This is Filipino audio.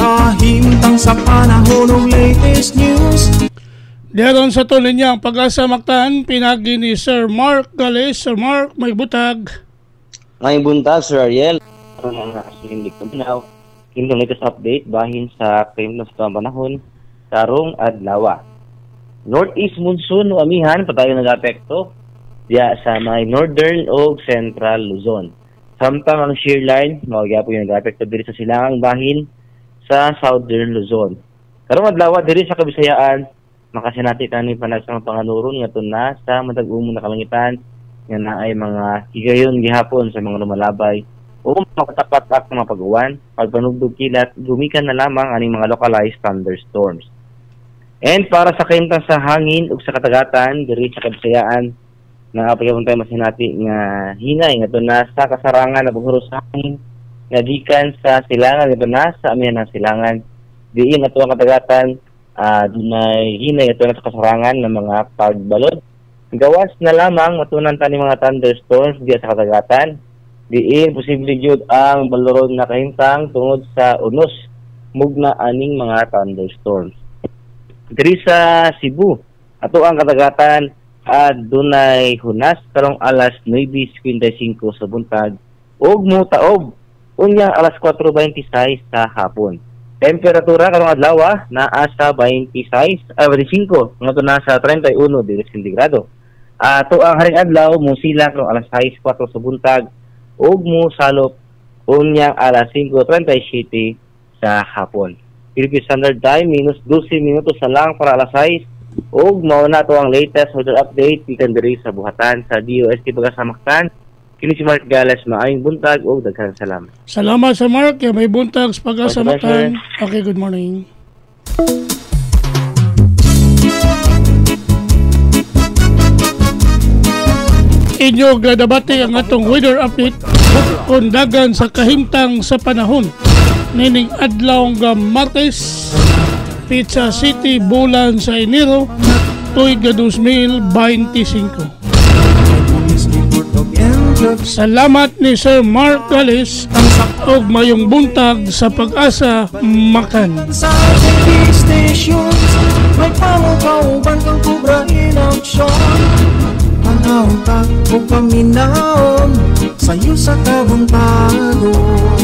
kahimtang sa panahon ng latest news. Diyaron sa tuloy niya ang Pag-asa Mactan, pinagi ni Sir Mark Gales. Sir Mark, may butag. May buntag, Sir Ariel. Mga hindi ko now. Yung latest update bahin sa krimen sa panahon karong adlaw. Northeast monsoon o amihan patayo nag-apekto diya sa may northern o central Luzon. Samtang ang shear line mao gyapon yung nag-apekto diri sa silangang bahin sa southern Luzon. Karong adlaw diri sa Kabisayaan makasinati kani panagsang panganuron nga na sa matag-umon na kalangitan nga naay mga higayon gihapon sa mga lumalabay o makatapat-ak na mapag-uwan, pagpanugdog kilat, gumikan na lamang aning mga localized thunderstorms. And para sa kahimtang sa hangin ug sa katagatan diri sa Kabisayaan na apagyaw tayo masinati nga hinay nga na sa kasarangan na bugros sa hangin nga gikan sa silangan nga na sa amihan ng silangan diin ato ang katagatan dunay hinay ito na sa kasarangan ng mga pagbalod. Gawas na lamang matunan tani mga thunderstorms diya sa katagatan. Diin posible jud ang balorod na kahimtang tungod sa unos mugna aning mga thunderstorms. Diri sa Cebu, ato ang katagatan dunay hunas karong alas 9:55 sa buntag ug mutaob unya alas 4:26 sa hapon. Temperatura karong adlaw naa sa 25 ngadto na sa 31 digrii sentigrado. Ato ang haring adlaw musila karong alas 6:04 sa buntag ug musalop unyang alas 5:37 sa hapon. Philippine Standard Time -12 minutos na lang para alas 6 ug mao na to ang latest weather update gikan diri sa buhatan sa DOST Pag-asa Mactan. Kini si Mark Gales, maayong buntag o daghang salamat. Salamat sa Mark, may buntag sa Pag-asa Mactan. Okay, good morning. Inyo gadabati ang atong weather update kung dagan sa kahimtang sa panahon. Nining adlaw nga Martes, Pizza City, bulan sa Enero, tuig 2025. Salamat ni Sir Mark Gales ug mayong buntag sa Pag-asa Mactan. Sa stations, may pangukauban kang kubra in action. Panahon ka o paminaon, sayo sa kabuntagon.